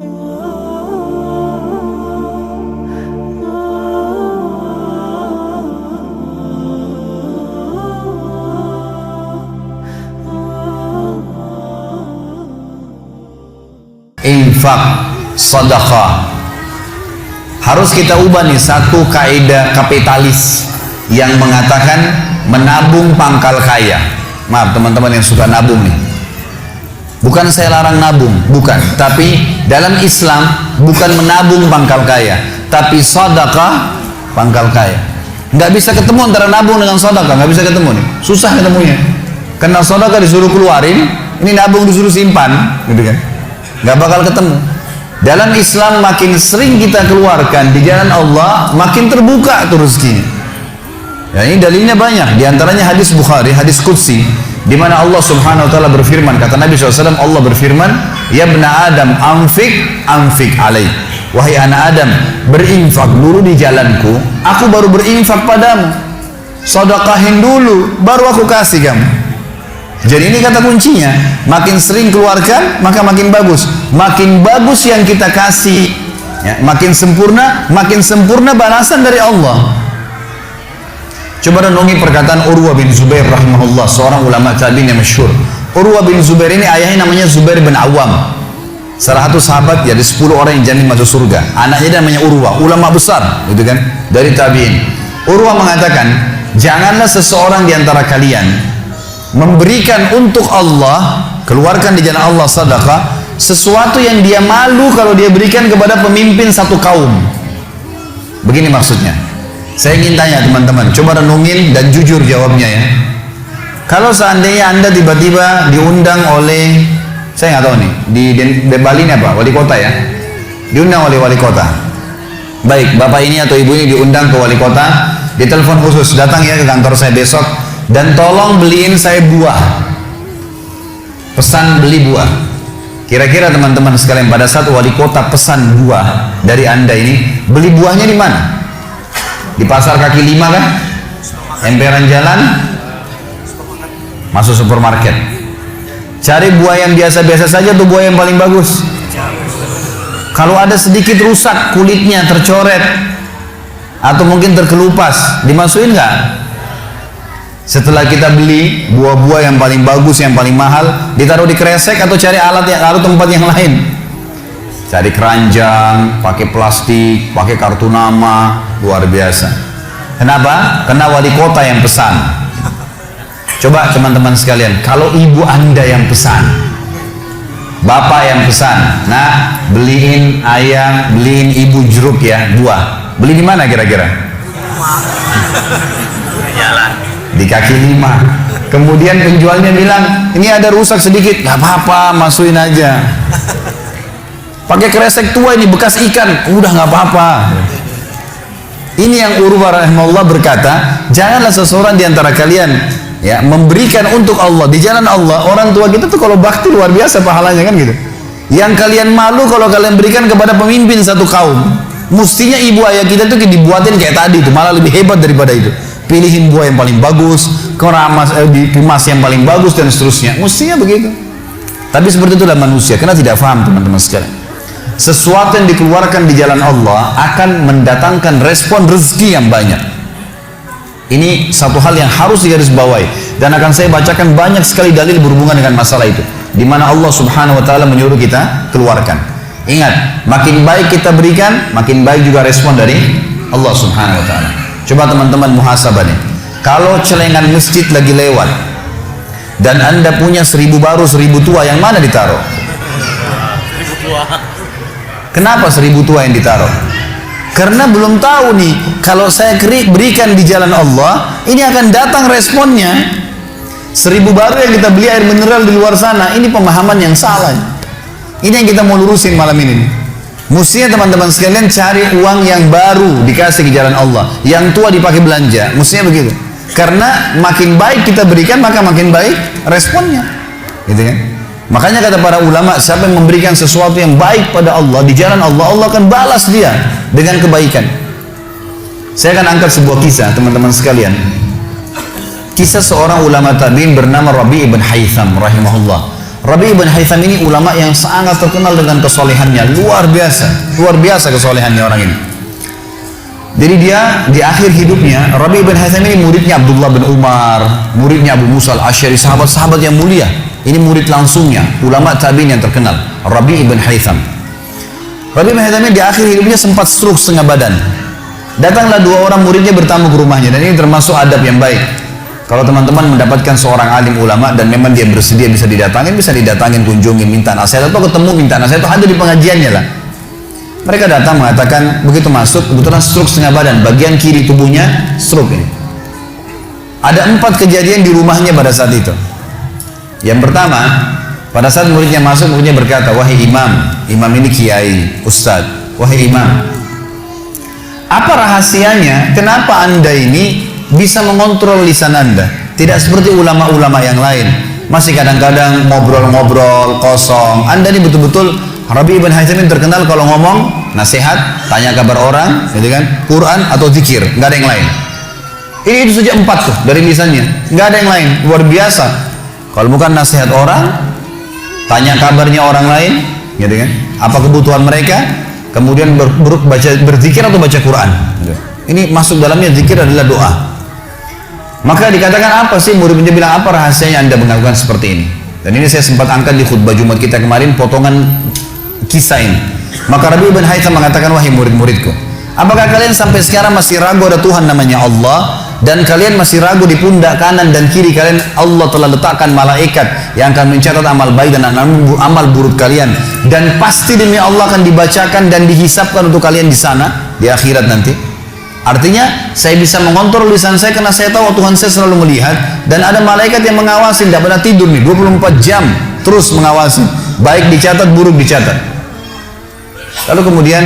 Infak, sedekah. Harus kita ubah nih satu kaidah kapitalis yang mengatakan menabung pangkal kaya. Maaf teman-teman yang suka nabung nih. Bukan saya larang nabung, bukan. Tapi dalam Islam bukan menabung pangkal kaya, tapi sedekah pangkal kaya. Nggak bisa ketemu antara nabung dengan sedekah, nggak bisa ketemu nih. Susah ketemunya. Karena sedekah disuruh keluarin, ini nabung disuruh simpan, gitu kan? Nggak bakal ketemu. Dalam Islam makin sering kita keluarkan di jalan Allah, makin terbuka tuh rezekinya. Ya, ini dalilnya banyak. Di antaranya hadis Bukhari, hadis Qudsi, di mana Allah Subhanahu wa taala berfirman, kata Nabi SAW, Allah berfirman, "Ya bna Adam, anfik alaik." Wahai anak Adam, berinfak dulu di jalanku, aku baru berinfak padamu. Sedekahin dulu, baru aku kasih kamu. Jadi ini kata kuncinya, makin sering keluarkan maka makin bagus. Makin bagus yang kita kasih, ya, makin sempurna balasan dari Allah. Coba renungi perkataan Urwah bin Zubair rahimahullah, seorang ulama tabi'in yang masyhur. Urwah bin Zubair ini ayahnya namanya Zubair bin Awam, salah satu sahabat ya, dari 10 orang yang jamin masuk surga. Anaknya namanya Urwah, ulama besar, gitu kan, dari tabi'in. Urwah mengatakan, janganlah seseorang di antara kalian memberikan untuk Allah, keluarkan di jalan Allah sedekah, sesuatu yang dia malu kalau dia berikan kepada pemimpin satu kaum. Begini maksudnya. Saya ingin tanya teman-teman, coba renungin dan jujur jawabnya ya. Kalau seandainya Anda tiba-tiba diundang oleh, saya nggak tahu nih, di Bali ini apa? Wali kota ya? Diundang oleh wali kota. Baik, bapak ini atau ibu ini diundang ke wali kota, ditelepon khusus, datang ya ke kantor saya besok, dan tolong beliin saya buah. Pesan beli buah. Kira-kira teman-teman sekalian, pada saat wali kota pesan buah dari Anda ini, beli buahnya di mana? Di pasar kaki 5 kan? Emperan jalan? Masuk supermarket. Cari buah yang biasa-biasa saja tuh, buah yang paling bagus. Kalau ada sedikit rusak, kulitnya tercoret atau mungkin terkelupas, dimasukin nggak? Setelah kita beli buah-buah yang paling bagus, yang paling mahal, ditaruh di kresek atau cari alat yang taruh tempat yang lain. Cari keranjang, pakai plastik, pakai kartu nama, luar biasa. Kenapa? Karena wali kota yang pesan. Coba teman-teman sekalian, kalau ibu Anda yang pesan, bapak yang pesan, nah beliin ayam, beliin ibu jeruk ya, buah. Beli di mana kira-kira? Di kaki 5. Kemudian penjualnya bilang, ini ada rusak sedikit, nggak apa-apa, masukin aja. Pakai kresek tua ini, bekas ikan, udah nggak apa-apa. Ini yang Urwah rahimahullah berkata, janganlah seseorang di antara kalian ya memberikan untuk Allah di jalan Allah. Orang tua kita tuh kalau bakti luar biasa pahalanya kan gitu. Yang kalian malu kalau kalian berikan kepada pemimpin satu kaum. Mestinya ibu ayah kita tuh dibuatin kayak tadi tuh, malah lebih hebat daripada itu. Pilihin buah yang paling bagus, dikemas yang paling bagus dan seterusnya. Mestinya begitu. Tapi seperti itulah manusia, karena tidak paham teman-teman sekalian. Sesuatu yang dikeluarkan di jalan Allah akan mendatangkan respon rezeki yang banyak. Ini satu hal yang harus digarisbawahi, dan akan saya bacakan banyak sekali dalil berhubungan dengan masalah itu, di mana Allah Subhanahu wa taala menyuruh kita keluarkan. Ingat, makin baik kita berikan, makin baik juga respon dari Allah Subhanahu wa taala. Coba teman-teman muhasabah nih. Kalau celengan masjid lagi lewat dan Anda punya 1000 baru 1000 tua, yang mana ditaruh? 1000 tua. Kenapa 1000 tua yang ditaruh? Karena belum tahu nih, kalau saya berikan di jalan Allah, ini akan datang responnya. 1000 baru yang kita beli air mineral di luar sana, ini pemahaman yang salah. Ini yang kita mau lurusin malam ini. Mestinya teman-teman sekalian cari uang yang baru dikasih ke jalan Allah, yang tua dipakai belanja. Mestinya begitu. Karena makin baik kita berikan, maka makin baik responnya, gitu kan? Makanya kata para ulama, siapa yang memberikan sesuatu yang baik pada Allah di jalan Allah, Allah akan balas dia dengan kebaikan. Saya akan angkat sebuah kisah teman-teman sekalian. Kisah seorang ulama tabi'in bernama Rabi' ibn Haytham rahimahullah. Rabi' ibn Haytham ini ulama yang sangat terkenal dengan kesolehannya, luar biasa kesolehannya orang ini. Jadi dia di akhir hidupnya, Rabi' ibn Haytham ini muridnya Abdullah bin Umar, muridnya Abu Musa al-Asy'ari, sahabat-sahabat yang mulia. Ini murid langsungnya, ulama tabi'in yang terkenal, Rabi' ibn Haytham. Rabi' ibn Haytham ini di akhir hidupnya sempat stroke setengah badan. Datanglah dua orang muridnya bertamu ke rumahnya, dan ini termasuk adab yang baik. Kalau teman-teman mendapatkan seorang alim ulama dan memang dia bersedia bisa didatangin, kunjungin, minta nasihat, atau ketemu minta nasihat, atau ada di pengajiannya lah. Mereka datang mengatakan, begitu masuk, kebetulan stroke setengah badan, bagian kiri tubuhnya stroke ini. Ada 4 kejadian di rumahnya pada saat itu. Yang pertama, pada saat muridnya masuk, muridnya berkata, wahai imam ini kiai, ustadz, wahai imam, apa rahasianya, kenapa anda ini bisa mengontrol lisan anda? Tidak seperti ulama-ulama yang lain, masih kadang-kadang ngobrol-ngobrol kosong. Anda ini betul-betul, Rabi' ibn Haytham terkenal kalau ngomong nasihat, tanya kabar orang, gitu kan, Quran atau zikir, nggak ada yang lain. Ini itu saja 4 tuh dari lisannya, nggak ada yang lain, luar biasa. Kalau bukan nasihat orang, tanya kabarnya orang lain, gitu kan, apa kebutuhan mereka, kemudian berzikir atau baca Quran. Ini masuk dalamnya, zikir adalah doa. Maka dikatakan apa sih, murid-muridnya bilang, apa rahasianya anda melakukan seperti ini? Dan ini saya sempat angkat di khutbah Jumat kita kemarin, potongan kisah ini. Maka Rabi' ibn Haytham mengatakan, wahai murid-muridku, apakah kalian sampai sekarang masih ragu ada Tuhan namanya Allah, dan kalian masih ragu di pundak kanan dan kiri kalian Allah telah letakkan malaikat yang akan mencatat amal baik dan amal buruk kalian, dan pasti demi Allah akan dibacakan dan dihisapkan untuk kalian di sana di akhirat nanti? Artinya saya bisa mengontrol lisan saya karena saya tahu Tuhan saya selalu melihat, dan ada malaikat yang mengawasi, tidak pernah tidur nih, 24 jam terus mengawasi, baik dicatat buruk dicatat. Lalu kemudian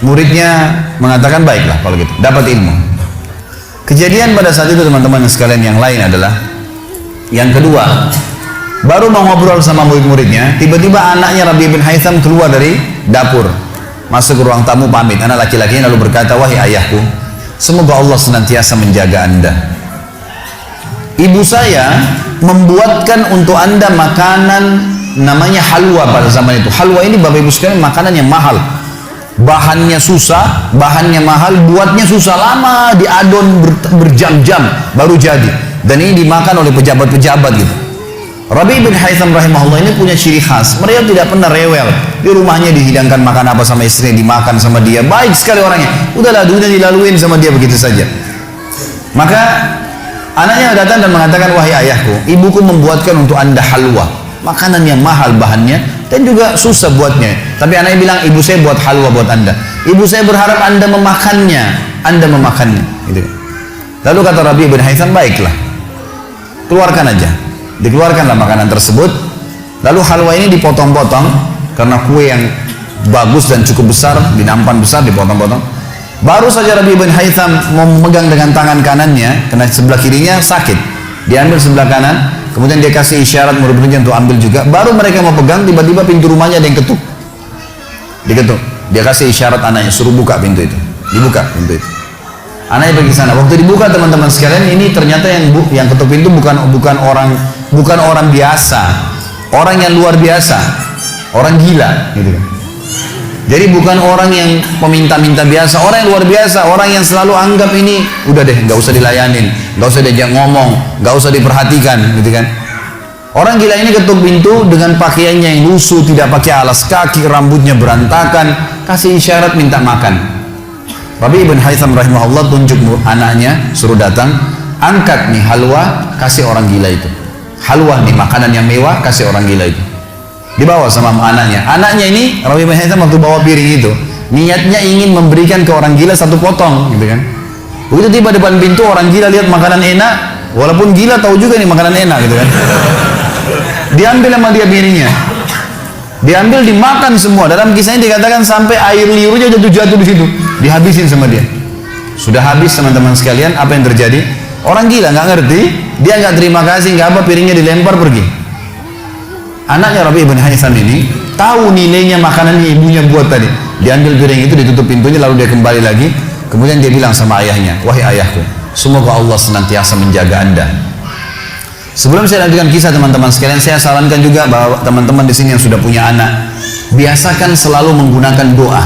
muridnya mengatakan, baiklah kalau gitu, dapat ilmu. Kejadian pada saat itu teman-teman sekalian yang lain adalah, yang kedua, baru mau ngobrol sama murid-muridnya, tiba-tiba anaknya Rabi' bin Haytham keluar dari dapur, masuk ke ruang tamu, pamit. Anak laki-lakinya lalu berkata, wahai ayahku, semoga Allah senantiasa menjaga anda. Ibu saya membuatkan untuk anda makanan namanya halwa pada zaman itu. Halwa ini Bapak Ibu sekalian makanan yang mahal, bahannya susah, bahannya mahal, buatnya susah, lama diadon berjam-jam baru jadi, dan ini dimakan oleh pejabat-pejabat gitu. Rabi' bin Haytham rahimahullah ini punya ciri khas, mereka tidak pernah rewel. Di rumahnya dihidangkan makan apa sama istrinya, dimakan sama dia, baik sekali orangnya. Udahlah, dunia dilaluin sama dia begitu saja. Maka anaknya datang dan mengatakan, wahai ayahku, ibuku membuatkan untuk anda halwa, makanan yang mahal bahannya dan juga susah buatnya. Tapi anaknya bilang, ibu saya buat halwa buat anda, ibu saya berharap anda memakannya, gitu. Lalu kata Rabi' bin Haytham, baiklah, keluarkan aja. Dikeluarkanlah makanan tersebut. Lalu halwa ini dipotong-potong, karena kue yang bagus dan cukup besar, di nampan besar, dipotong-potong. Baru saja Rabi' bin Haytham mau memegang dengan tangan kanannya, karena sebelah kirinya sakit, diambil sebelah kanan, kemudian dia kasih isyarat murid-muridnya untuk ambil juga. Baru mereka mau pegang, tiba-tiba pintu rumahnya ada yang ketuk, diketuk. Dia kasih isyarat anaknya, suruh buka pintu itu. Dibuka pintu itu. Anaknya pergi sana. Waktu dibuka teman-teman sekalian, ini ternyata yang ketuk pintu bukan orang biasa, orang yang luar biasa, orang gila, gitu kan. Jadi bukan orang yang peminta-minta biasa, orang yang luar biasa, orang yang selalu anggap ini udah deh, nggak usah dilayanin, nggak usah diajak ngomong, nggak usah diperhatikan, gitu kan. Orang gila ini ketuk pintu dengan pakaiannya yang lusuh, tidak pakai alas kaki, rambutnya berantakan, kasih isyarat minta makan. Rabi' bin Haytham rahimahullah tunjuk anaknya, suruh datang, angkat nih halwa, kasih orang gila itu. Halwa nih, makanan yang mewah, kasih orang gila itu. Dibawa sama anaknya. Anaknya ini, Rabi' bin Haytham waktu bawa piring itu, niatnya ingin memberikan ke orang gila 1 potong, gitu kan. Begitu tiba depan pintu, orang gila lihat makanan enak, walaupun gila tahu juga nih makanan enak, gitu kan. Diambil sama dia piringnya, diambil, dimakan semua. Dalam kisahnya dikatakan sampai air liurnya jatuh di situ, dihabisin sama dia. Sudah habis teman-teman sekalian, apa yang terjadi? Orang gila nggak ngerti, dia nggak terima kasih, nggak apa, piringnya dilempar pergi. Anaknya Rabi' bin Haytham ini tahu nilainya makanan yang ibunya buat tadi. Diambil piring itu, ditutup pintunya, lalu dia kembali lagi. Kemudian dia bilang sama ayahnya, wahai ayahku, semoga Allah senantiasa menjaga anda. Sebelum saya lanjutkan kisah teman-teman sekalian, saya sarankan juga bahwa teman-teman di sini yang sudah punya anak, biasakan selalu menggunakan doa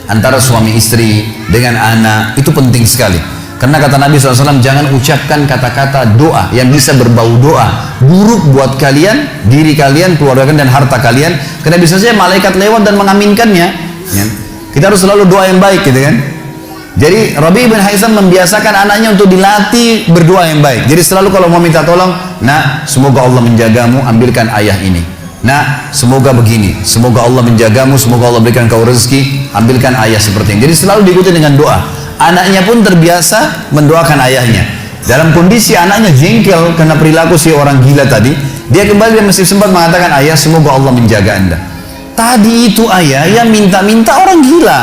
antara suami istri dengan anak, itu penting sekali. Karena kata Nabi SAW, jangan ucapkan kata-kata doa yang bisa berbau doa buruk buat kalian, diri kalian, keluarga kalian, dan harta kalian. Karena bisa saja malaikat lewat dan mengaminkannya. Kita harus selalu doa yang baik, gitu kan? Jadi Rabi' bin Haytham membiasakan anaknya untuk dilatih berdoa yang baik. Jadi selalu kalau mau minta tolong, nak, semoga Allah menjagamu, ambilkan ayah ini. Nak, semoga begini, semoga Allah menjagamu, semoga Allah berikan kau rezeki, ambilkan ayah seperti ini. Jadi selalu diikuti dengan doa. Anaknya pun terbiasa mendoakan ayahnya. Dalam kondisi anaknya jengkel karena perilaku si orang gila tadi, dia kembali dan masih sempat mengatakan, ayah, semoga Allah menjaga anda. Tadi itu ayah yang minta-minta orang gila.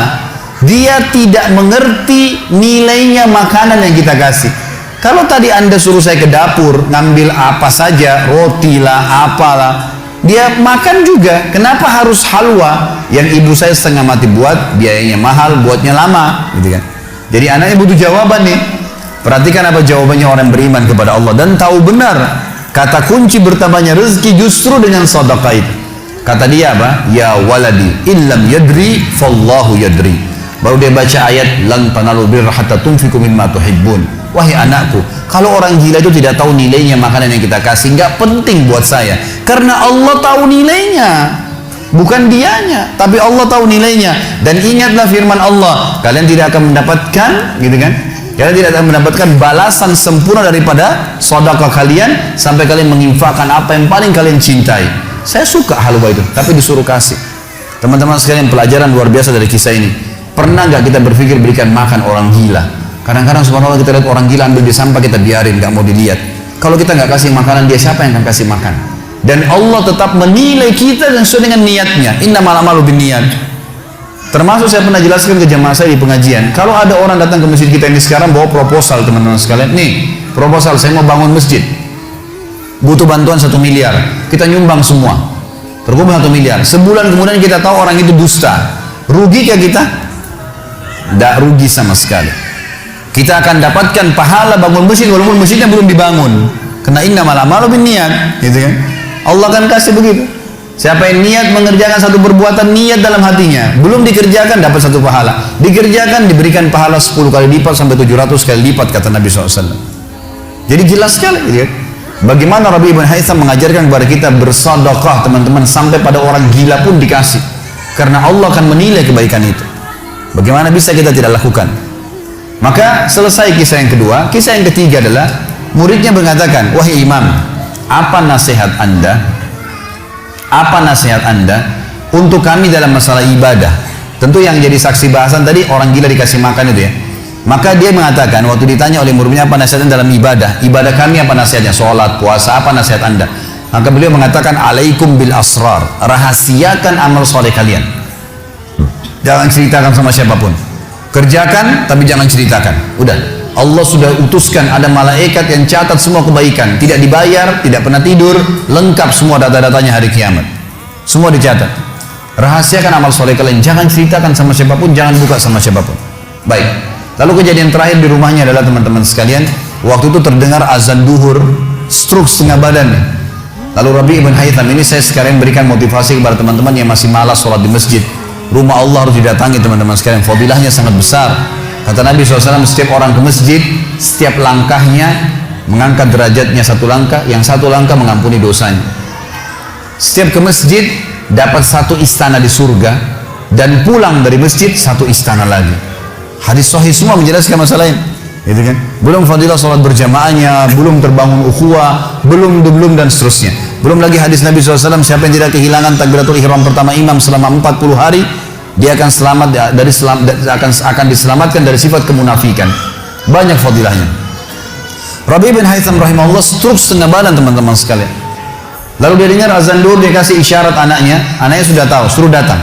Dia tidak mengerti nilainya makanan yang kita kasih. Kalau tadi anda suruh saya ke dapur ngambil apa saja, roti lah, apalah, dia makan juga. Kenapa harus halwa yang ibu saya setengah mati buat, biayanya mahal, buatnya lama, gitu kan? Jadi anaknya butuh jawaban nih. Perhatikan apa jawabannya orang beriman kepada Allah dan tahu benar kata kunci bertambahnya rezeki justru dengan sedekah itu. Kata dia apa? Ya waladi illam yadri fallahu yadri. Baru dia baca ayat lan tanalul birra hatta tunfiqu mimma tuhibbun. Wahai anakku, kalau orang gila itu tidak tahu nilainya makanan yang kita kasih, nggak penting buat saya. Karena Allah tahu nilainya, bukan dianya, tapi Allah tahu nilainya. Dan ingatlah firman Allah, kalian tidak akan mendapatkan, gitu kan? Kalian tidak akan mendapatkan balasan sempurna daripada sedekah kalian sampai kalian menginfakkan apa yang paling kalian cintai. Saya suka halwa itu, tapi disuruh kasih. Teman-teman sekalian, pelajaran luar biasa dari kisah ini. Pernah nggak kita berpikir berikan makan orang gila? Kadang-kadang subhanallah kita lihat orang gila ambil di sampah, kita biarin, nggak mau dilihat. Kalau kita nggak kasih makanan, dia siapa yang akan kasih makan? Dan Allah tetap menilai kita dan sesuai dengan niatnya. Innamal a'malu binniyat. Termasuk saya pernah jelaskan ke jamaah saya di pengajian. Kalau ada orang datang ke masjid kita ini sekarang bawa proposal, teman-teman sekalian, nih proposal, saya mau bangun masjid, butuh bantuan 1 miliar, kita nyumbang semua, terkumpul 1 miliar. Sebulan kemudian kita tahu orang itu dusta, rugi kah kita? Tidak rugi sama sekali. Kita akan dapatkan pahala bangun masjid walaupun masjidnya belum dibangun. Karena innamal a'malu binniyat, gitu kan? Allah akan kasih begitu. Siapa yang niat mengerjakan satu perbuatan, niat dalam hatinya, belum dikerjakan dapat 1 pahala, dikerjakan diberikan pahala 10 kali lipat sampai 700 kali lipat, kata Nabi SAW. Jadi jelas sekali, gitu kan? Bagaimana Rabi' bin Haytham mengajarkan kepada kita bersedekah, teman-teman, sampai pada orang gila pun dikasih. Karena Allah akan menilai kebaikan itu. Bagaimana bisa kita tidak lakukan? Maka selesai kisah yang kedua. Kisah yang ketiga adalah muridnya mengatakan, wahai imam, apa nasihat anda? Apa nasihat anda untuk kami dalam masalah ibadah? Tentu yang jadi saksi bahasan tadi orang gila dikasih makan itu ya. Maka dia mengatakan waktu ditanya oleh muridnya apa nasihatnya dalam ibadah? Ibadah kami apa nasihatnya? Sholat, puasa, apa nasihat anda? Maka beliau mengatakan, alaikum bil asrar, rahasiakan amal soleh kalian. Jangan ceritakan sama siapapun. Kerjakan tapi jangan ceritakan. Udah, Allah sudah utuskan ada malaikat yang catat semua kebaikan, tidak dibayar, tidak pernah tidur, lengkap semua data-datanya hari kiamat. Semua dicatat. Rahasiakan amal soleh kalian, jangan ceritakan sama siapapun, jangan buka sama siapapun. Baik. Lalu kejadian terakhir di rumahnya adalah teman-teman sekalian, waktu itu terdengar azan duhur, stroke setengah badan. Lalu Rabi' bin Haytham ini saya sekarang berikan motivasi kepada teman-teman yang masih malas sholat di masjid. Rumah Allah harus didatangi teman-teman sekalian, fadilahnya sangat besar. Kata Nabi SAW, setiap orang ke masjid, setiap langkahnya mengangkat derajatnya 1 langkah, yang 1 langkah mengampuni dosanya. Setiap ke masjid dapat 1 istana di surga, dan pulang dari masjid 1 istana lagi. Hadis sahih semua menjelaskan masalah ini, gitu kan? Belum fadilah sholat berjamaahnya, belum terbangun ukhuwah, belum dan seterusnya. Belum lagi hadis Nabi SAW, siapa yang tidak kehilangan takbiratul ihram pertama imam selama 40 hari, dia akan selamat dari akan diselamatkan dari sifat kemunafikan. Banyak fadilahnya. Rabi' bin Haytham rahimahullah stroke setengah badan, teman-teman sekalian. Lalu dia dengar azan duhur, dia kasih isyarat anaknya sudah tahu, suruh datang.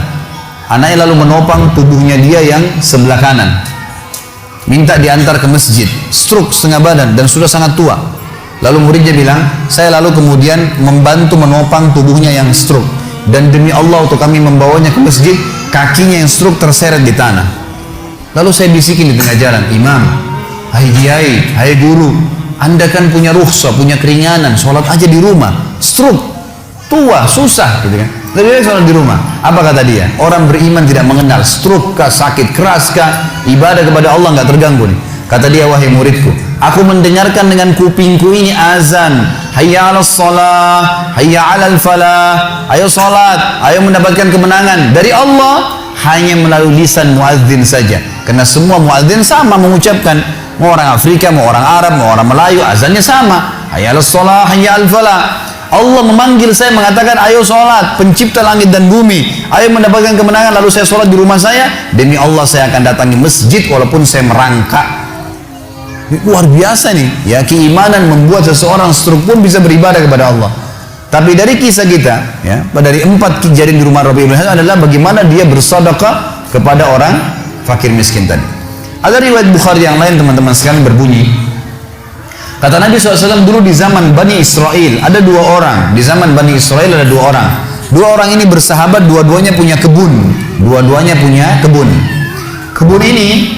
Anaknya lalu menopang tubuhnya dia yang sebelah kanan, minta diantar ke masjid. Stroke setengah badan dan sudah sangat tua. Lalu muridnya bilang, saya lalu kemudian membantu menopang tubuhnya yang stroke, dan demi Allah untuk kami membawanya ke masjid, kakinya yang stroke terseret di tanah. Lalu saya bisikin di tengah jalan, imam, hai kiai, hai guru, Anda kan punya rukhsah, punya keringanan, sholat aja di rumah. Stroke, tua, susah gitu kan. Lebih baik sholat di rumah. Apa kata dia? Orang beriman tidak mengenal stroke kah, sakit keras kah, ibadah kepada Allah nggak terganggu nih. Kata dia, wahai muridku, aku mendengarkan dengan kupingku ini azan, hayya 'alas shalah, hayya 'alal falah, ayo salat, ayo mendapatkan kemenangan dari Allah, hanya melalui lisan muadzin saja. Karena semua muadzin sama mengucapkan, mau orang Afrika, mau orang Arab, mau orang Melayu, azannya sama, hayya 'alas shalah, hayya 'alal falah. Allah memanggil saya mengatakan, ayo sholat, pencipta langit dan bumi, ayo mendapatkan kemenangan. Lalu saya sholat di rumah saya, demi Allah saya akan datangi masjid walaupun saya merangkak. Luar biasa nih ya, keimanan membuat seseorang stroke pun bisa beribadah kepada Allah. Tapi dari kisah kita ya, dari 4 kejadian di rumah Rabi' bin Hasan adalah bagaimana dia bersedekah kepada orang fakir miskin tadi. Ada riwayat Bukhari yang lain teman-teman sekalian berbunyi, kata Nabi SAW, dulu di zaman Bani Israel ada 2 orang. Di zaman Bani Israel ada 2 orang. 2 orang ini bersahabat, dua-duanya punya kebun. Dua-duanya punya kebun. Kebun ini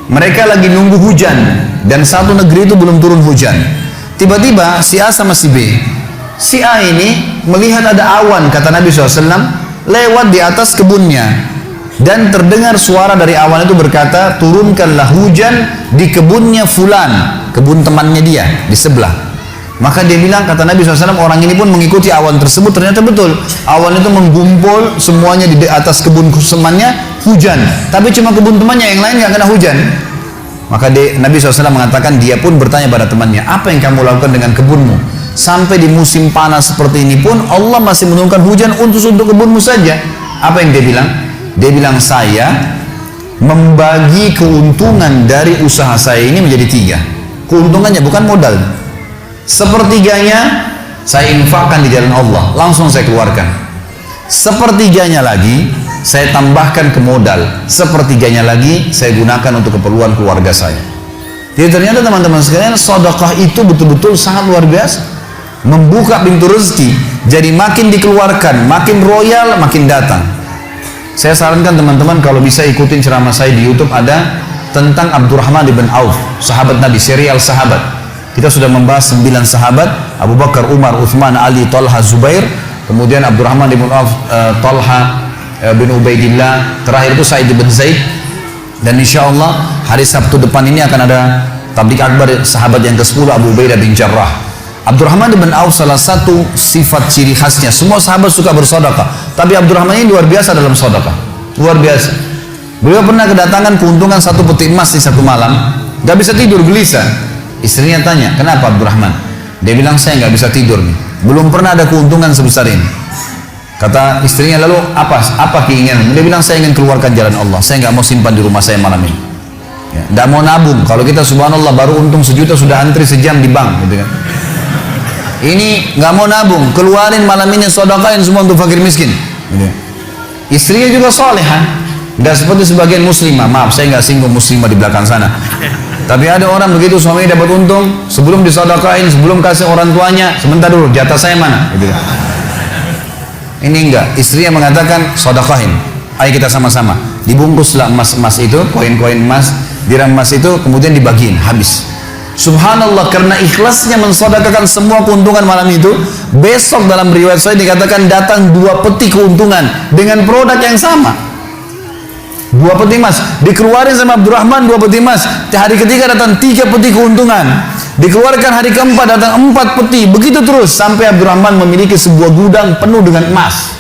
mereka lagi nunggu hujan, dan satu negeri itu belum turun hujan. Tiba-tiba si A sama si B. Si A ini melihat ada awan, kata Nabi SAW, lewat di atas kebunnya. Dan terdengar suara dari awan itu berkata, turunkanlah hujan di kebunnya fulan, kebun temannya dia di sebelah. Maka dia bilang, kata Nabi SAW, orang ini pun mengikuti awan tersebut. Ternyata betul, awan itu menggumpul semuanya di atas kebun temannya, hujan. Tapi cuma kebun temannya, yang lain nggak kena hujan. Maka Nabi SAW mengatakan, dia pun bertanya pada temannya, apa yang kamu lakukan dengan kebunmu? Sampai di musim panas seperti ini pun Allah masih menurunkan hujan untuk kebunmu saja. Apa yang dia bilang? Dia bilang, saya membagi keuntungan dari usaha saya ini menjadi 3. Keuntungannya bukan modal. Sepertiganya saya infakkan di jalan Allah, langsung saya keluarkan. Sepertiganya lagi saya tambahkan ke modal. Sepertiganya lagi saya gunakan untuk keperluan keluarga saya. Jadi ternyata teman-teman sekalian, sedekah itu betul-betul sangat luar biasa, membuka pintu rezeki. Jadi makin dikeluarkan, makin royal, makin datang. Saya sarankan teman-teman kalau bisa ikutin ceramah saya di YouTube, ada tentang Abdurrahman bin Auf, sahabat Nabi, serial sahabat. Kita sudah membahas 9 sahabat, Abu Bakar, Umar, Uthman, Ali, Talha, Zubair, kemudian Abdurrahman bin Auf, Talha bin Ubaidillah, terakhir itu Sa'id bin Zaid. Dan insya Allah hari Sabtu depan ini akan ada tablik akbar sahabat yang ke-10, Abu Ubaidah bin Jarrah. Abdurrahman bin Auf, salah satu sifat ciri khasnya, semua sahabat suka bersedekah, tapi Abdurrahman ini luar biasa dalam sedekah, luar biasa. Beliau pernah kedatangan keuntungan 1 peti emas di satu malam, gak bisa tidur, gelisah. Istrinya tanya, kenapa Abdurrahman? Dia bilang, saya nggak bisa tidur nih, belum pernah ada keuntungan sebesar ini. Kata istrinya, lalu apa keinginan? Dia bilang, saya ingin keluarkan jalan Allah, saya nggak mau simpan di rumah saya malam ini, ya, nggak mau nabung. Kalau kita subhanallah baru untung 1 juta sudah antri sejam di bank gitu kan. Ini nggak mau nabung, keluarin malam ini, sedekahin semua untuk fakir miskin gitu. Istrinya juga solehah, nggak seperti sebagian muslimah. Maaf, saya nggak singgung muslimah di belakang sana. Tapi ada orang begitu, suaminya dapat untung, sebelum disedekahin, sebelum kasih orang tuanya, sebentar dulu, jatah saya mana? Gitu. Ini enggak, istrinya mengatakan, sedekahin, ayo kita sama-sama. Dibungkuslah emas-emas itu, koin-koin emas, dirham emas itu, kemudian dibagiin, habis. Subhanallah, karena ikhlasnya mensedekahkan semua keuntungan malam itu, besok dalam riwayat saya dikatakan datang 2 peti keuntungan dengan produk yang sama. 2 peti emas dikeluarin sama Abdurrahman, 2 peti emas. Hari ketiga datang 3 peti keuntungan, dikeluarkan hari keempat datang 4 peti, begitu terus sampai Abdurrahman memiliki sebuah gudang penuh dengan emas.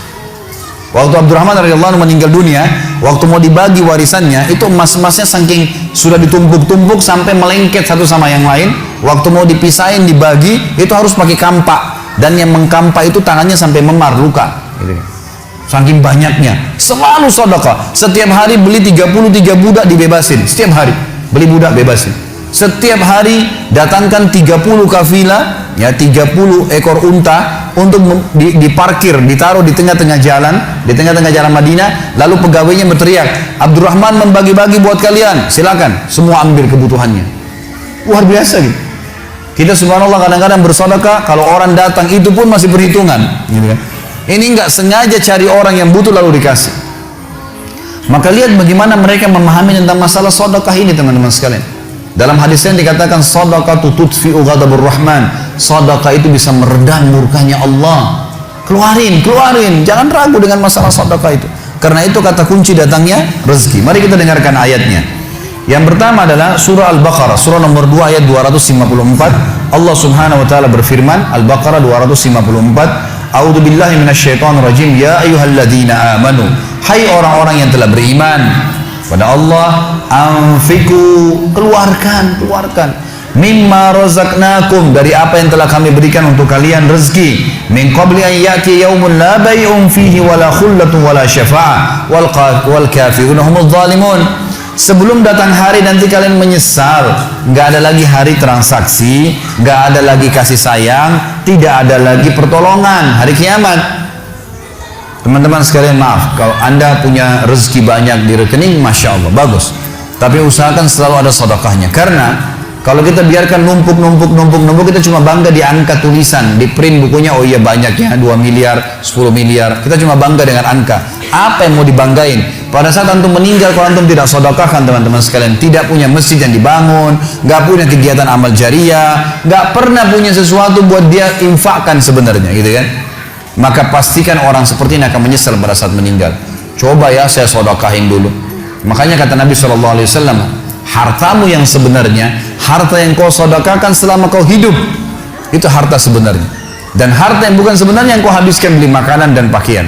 Waktu Abdurrahman radhiyallahu anhu meninggal dunia, waktu mau dibagi warisannya, itu emas-emasnya saking sudah ditumpuk-tumpuk sampai melengket satu sama yang lain. Waktu mau dipisahin dibagi, itu harus pakai kampak, dan yang mengkampak itu tangannya sampai memar, luka gitu. Saking banyaknya, selalu sedekah. Setiap hari beli 33 budak dibebasin. Setiap hari beli budak bebasin. Setiap hari datangkan 30 kafilah, ya 30 ekor unta untuk diparkir, ditaruh di tengah-tengah jalan, di tengah-tengah jalan Madinah. Lalu pegawainya berteriak, Abdurrahman membagi-bagi buat kalian, silakan, semua ambil kebutuhannya. Luar biasa gitu. Kita subhanallah kadang-kadang bersedekah, kalau orang datang itu pun masih perhitungan, gitu kan. Ini nggak sengaja cari orang yang butuh lalu dikasih. Maka lihat bagaimana mereka memahami tentang masalah sedekah ini teman-teman sekalian. Dalam hadis yang dikatakan sadaqatu tudfi'u ghadabur rahman. Sedekah itu bisa meredam murkanya Allah. Keluarin, jangan ragu dengan masalah sedekah itu. Karena itu kata kunci datangnya rezeki. Mari kita dengarkan ayatnya. Yang pertama adalah surah Al-Baqarah, surah nomor 2 ayat 254. Allah Subhanahu wa taala berfirman, Al-Baqarah 254, A'udzu billahi minasyaitonir rajim. Ya ayyuhalladzina amanu, hai orang-orang yang telah beriman pada Allah, anfiku, keluarkan mimma razaqnakum, dari apa yang telah kami berikan untuk kalian rezeki, min qabli an ya'ti yaumun la bay'un fihi wala khullatun wala syafa'ah wal kafirun humudz zalimun. Sebelum datang hari nanti kalian menyesal, nggak ada lagi hari transaksi, nggak ada lagi kasih sayang, tidak ada lagi pertolongan, hari kiamat. Teman-teman sekalian, maaf kalau anda punya rezeki banyak di rekening, masya Allah, bagus, tapi usahakan selalu ada sedekahnya. Karena kalau kita biarkan numpuk, kita cuma bangga di angka tulisan, di print bukunya, oh iya banyaknya 2 miliar, 10 miliar. Kita cuma bangga dengan angka. Apa yang mau dibanggain? Pada saat antum meninggal, kalau antum tidak sedekahkan, teman-teman sekalian, tidak punya masjid yang dibangun, nggak punya kegiatan amal jariah, nggak pernah punya sesuatu buat dia infakkan sebenarnya, gitu kan? Maka pastikan orang seperti ini akan menyesal pada saat meninggal. Coba ya saya sedekahin dulu. Makanya kata Nabi SAW, hartamu yang sebenarnya, harta yang kau sedekahkan selama kau hidup, itu harta sebenarnya. Dan harta yang bukan sebenarnya yang kau habiskan beli makanan dan pakaian,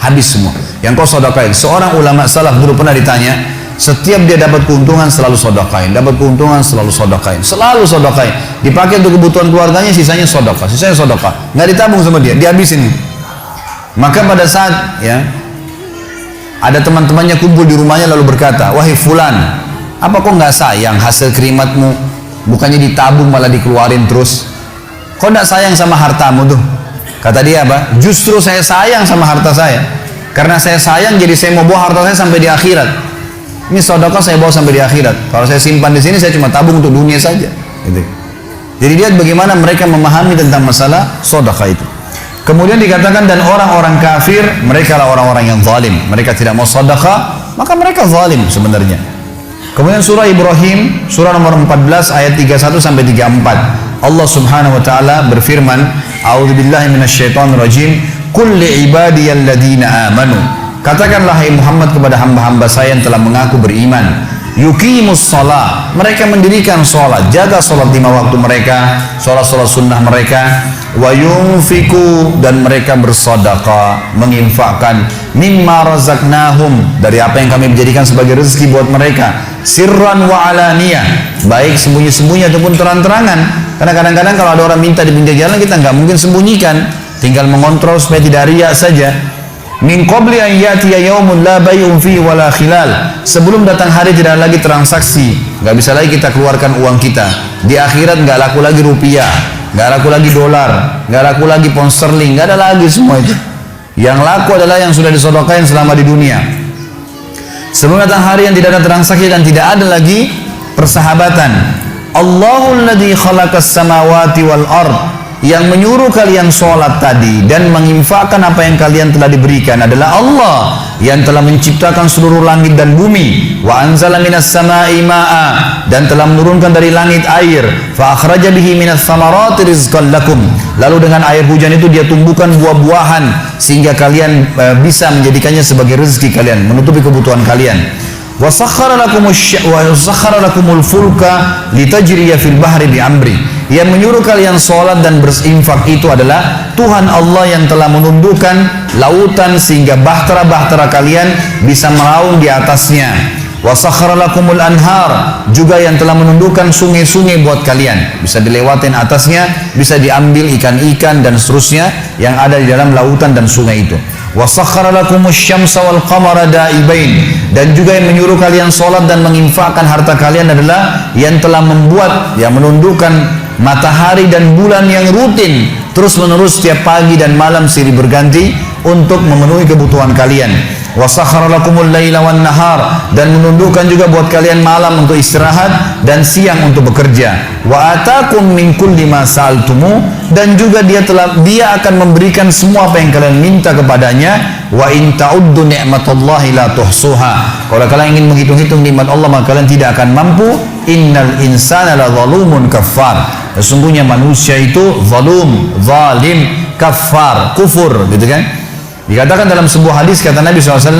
habis semua. Yang kau sedekahin. Seorang ulama salaf dulu pernah ditanya, setiap dia dapat keuntungan selalu sedekahin, dapat keuntungan selalu sedekahin, selalu sedekahin. Dipakai untuk kebutuhan keluarganya, sisanya sedekah, nggak ditabung sama dia, dihabisin. Maka pada saat ya ada teman-temannya kumpul di rumahnya lalu berkata, wahai fulan, apa kok nggak sayang hasil kerimatmu? Bukannya ditabung malah dikeluarin terus. Kok nggak sayang sama hartamu tuh? Kata dia apa? Justru saya sayang sama harta saya. Karena saya sayang, jadi saya mau bawa harta saya sampai di akhirat. Ini sedekah saya bawa sampai di akhirat. Kalau saya simpan di sini, saya cuma tabung untuk dunia saja. Gitu. Jadi lihat bagaimana mereka memahami tentang masalah sedekah itu. Kemudian dikatakan, dan orang-orang kafir, mereka lah orang-orang yang zalim. Mereka tidak mau sedekah, maka mereka zalim sebenarnya. Kemudian surah Ibrahim, surah nomor 14 ayat 31 sampai 34. Allah Subhanahu wa taala berfirman, A'udzubillahi minasyaitonirrajim, Qul li'ibadiyalladzina amanu. Katakanlah hai Muhammad kepada hamba-hamba saya yang telah mengaku beriman, yuqimus shalah, mereka mendirikan salat, jaga salat 5 waktu mereka, salat-salat sunnah mereka, wa yunfiku, dan mereka bersedekah, menginfakkan, mimma razaqnahum, dari apa yang kami jadikan sebagai rezeki buat mereka, sirran wa alaniyah, baik sembunyi-sembunyi ataupun terang-terangan. Karena kadang-kadang kalau ada orang minta di pinggir jalan, kita nggak mungkin sembunyikan, tinggal mengontrol supaya tidak riya saja. Min qabli an ya'tiya yaumun la bay'un fihi wala khilal, sebelum datang hari tidak lagi transaksi, nggak bisa lagi kita keluarkan uang kita. Di akhirat nggak laku lagi rupiah, nggak laku lagi dolar, nggak laku lagi pound sterling, nggak ada lagi semua itu. Yang laku adalah yang sudah disedekahkan selama di dunia. Sebelum datang hari yang tidak ada transaksi dan tidak ada lagi persahabatan. Allahul ladzi khalaqas samawati wal ard, yang menyuruh kalian sholat tadi dan menginfakkan apa yang kalian telah diberikan adalah Allah yang telah menciptakan seluruh langit dan bumi. Wa anzala minas samai ma'a, dan telah menurunkan dari langit air. Fa akhraja bihi minas samarati rizqan lakum, lalu dengan air hujan itu dia tumbuhkan buah-buahan sehingga kalian bisa menjadikannya sebagai rezeki kalian, menutupi kebutuhan kalian. Wa sakhkhara lakumul fulka litajriya fil bahri bi amri, yang menyuruh kalian sholat dan berinfak itu adalah Tuhan Allah yang telah menundukkan lautan sehingga bahtera-bahtera kalian bisa meraung di atasnya. Wa sakhkhara lakumul anhar, juga yang telah menundukkan sungai-sungai buat kalian, bisa dilewatin atasnya, bisa diambil ikan-ikan dan seterusnya yang ada di dalam lautan dan sungai itu. Wa sakhkhara lakumus syamsa wal qamara da'ibain, dan juga yang menyuruh kalian sholat dan menginfakkan harta kalian adalah yang telah membuat, yang menundukkan matahari dan bulan yang rutin terus menerus setiap pagi dan malam silih berganti untuk memenuhi kebutuhan kalian. Wa sakhkhara lakumul laila wan nahar, dan menundukkan juga buat kalian malam untuk istirahat dan siang untuk bekerja. Wa atakum min kulli ma sa'altumu, dan juga dia akan memberikan semua apa yang kalian minta kepadanya. Wa in ta'uddu ni'matallahi la tuhsuha, kalau kalian ingin menghitung-hitung nikmat Allah maka kalian tidak akan mampu innal insana la zalumun kafar. Sesungguhnya manusia itu zalum, zalim, kafar, kufur, gitu kan? Dikatakan dalam sebuah hadis kata Nabi SAW,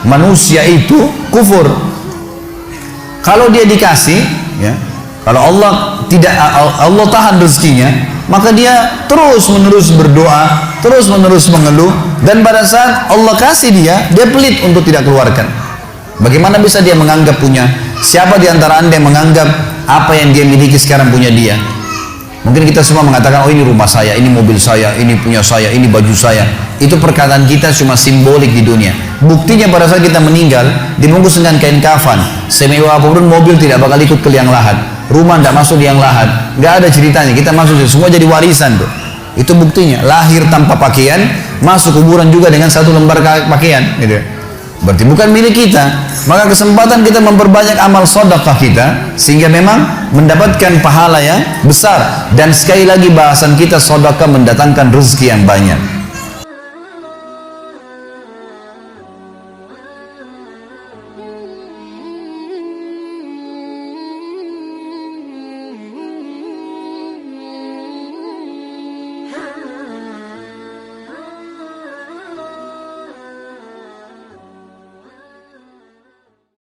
manusia itu kufur. Kalau dia dikasih, ya, kalau Allah tahan rezekinya, maka dia terus menerus berdoa, terus menerus mengeluh, dan pada saat Allah kasih dia pelit untuk tidak keluarkan. Bagaimana bisa dia menganggap punya? Siapa di antara anda yang menganggap apa yang dia miliki sekarang punya dia? Mungkin kita semua mengatakan, oh ini rumah saya, ini mobil saya, ini punya saya, ini baju saya. Itu perkataan kita cuma simbolik di dunia. Buktinya pada saat kita meninggal, dibungkus dengan kain kafan. Semewah apapun mobil tidak bakal ikut ke liang lahat. Rumah tidak masuk liang lahat. Nggak ada ceritanya, kita masuk semua jadi warisan tuh. Itu buktinya, lahir tanpa pakaian, masuk kuburan juga dengan satu lembar pakaian. Gitu. Berarti bukan milik kita. Maka kesempatan kita memperbanyak amal sedekah kita, sehingga memang mendapatkan pahala yang besar. Dan sekali lagi bahasan kita, sedekah mendatangkan rezeki yang banyak.